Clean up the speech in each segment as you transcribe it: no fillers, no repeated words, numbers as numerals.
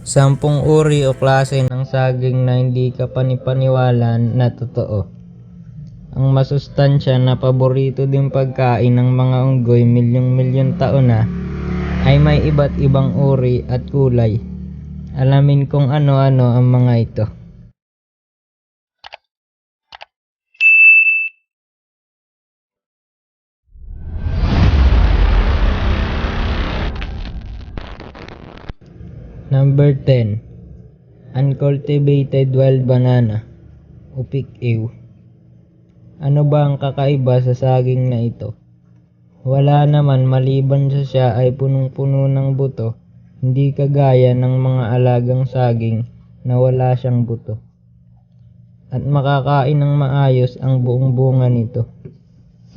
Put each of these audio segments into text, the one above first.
10 uri o klase ng saging na hindi ka panipaniwala na totoo. Ang masustansya na paborito din pagkain ng mga unggoy milyong-milyon taon na ay may iba't ibang uri at kulay. Alamin kung ano-ano ang mga ito. Number 10. Uncultivated wild banana o pik-ew. Ano ba ang kakaiba sa saging na ito? Wala naman maliban sa siya ay punong-puno ng buto, hindi kagaya ng mga alagang saging na wala siyang buto. At makakain ng maayos ang buong bunga nito.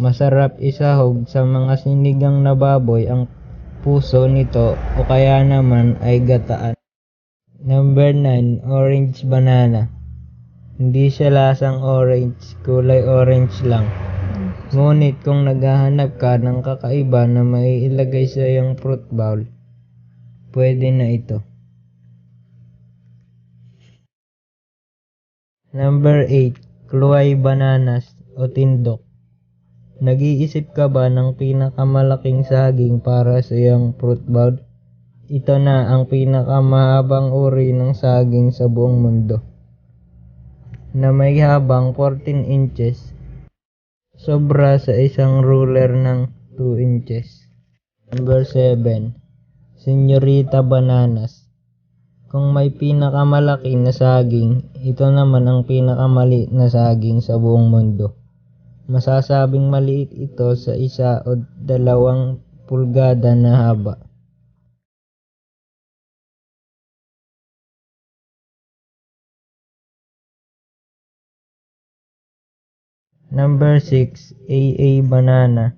Masarap isahog sa mga sinigang na baboy ang puso nito o kaya naman ay gataan. Number 9. Orange banana. Hindi siya lasang orange, kulay orange lang. Ngunit kung naghahanap ka ng kakaiba na maiilagay sa iyong fruit bowl, pwede na ito. Number 8. Kluway bananas o tindok. Nag-iisip ka ba ng pinakamalaking saging para sa iyong fruit bowl? Ito na ang pinakamahabang uri ng saging sa buong mundo, na may habang 14 inches, sobra sa isang ruler ng 2 inches. Number 7. Señorita bananas. Kung may pinakamalaki na saging, ito naman ang pinakamaliit na saging sa buong mundo. Masasabing maliit ito sa 1 o 2 pulgada na haba. Number 6. AA banana.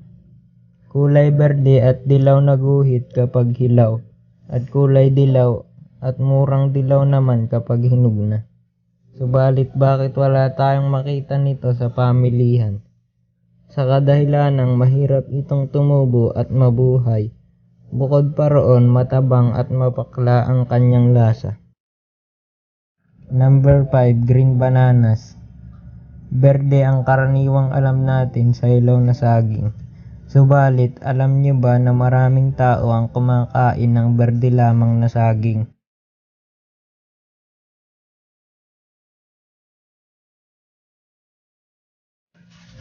Kulay berde at dilaw na guhit kapag hilaw, at kulay dilaw at murang dilaw naman kapag hinog na. Subalit bakit wala tayong makita nito sa pamilihan? Sa kadahilanang mahirap itong tumubo at mabuhay. Bukod pa roon, matabang at mapakla ang kanyang lasa. Number 5. Green bananas. Berde ang karaniwang alam natin sa hilaw na saging. Subalit, alam niyo ba na maraming tao ang kumakain ng berde lamang na saging?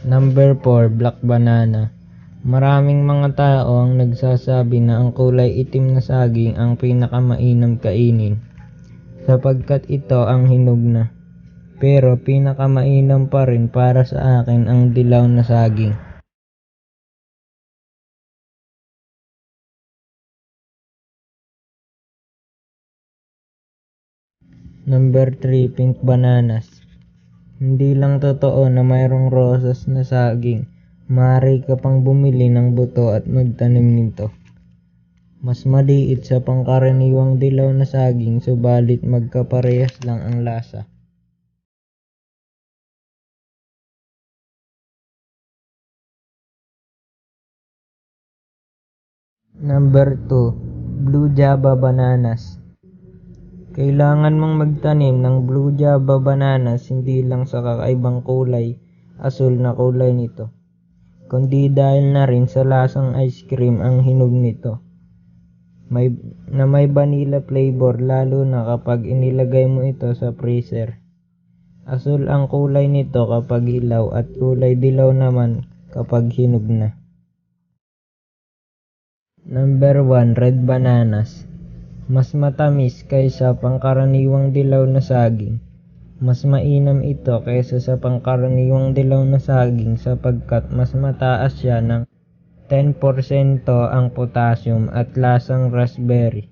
Number 4. Black banana. Maraming mga tao ang nagsasabi na ang kulay itim na saging ang pinakamainam kainin, sapagkat ito ang hinog na. Pero pinakamainam pa rin para sa akin ang dilaw na saging. Number 3. Pink bananas. Hindi lang totoo na mayroong rosas na saging. Maaari ka pang bumili ng buto at magtanim nito. Mas maliit sa pangkaraniwang dilaw na saging, subalit magkaparehas lang ang lasa. Number 2. Blue Java bananas. Kailangan mong magtanim ng Blue Java bananas hindi lang sa kakaibang kulay, asul na kulay nito, kundi dahil na rin sa lasang ice cream ang hinog nito. May vanilla flavor lalo na kapag inilagay mo ito sa freezer. Asul ang kulay nito kapag hilaw at kulay dilaw naman kapag hinog na. Number 1. Red bananas. Mas matamis kaysa pangkaraniwang dilaw na saging. Mas mainam ito kaysa sa pangkaraniwang dilaw na saging sapagkat mas mataas siya ng 10% ang potassium at lasang raspberry.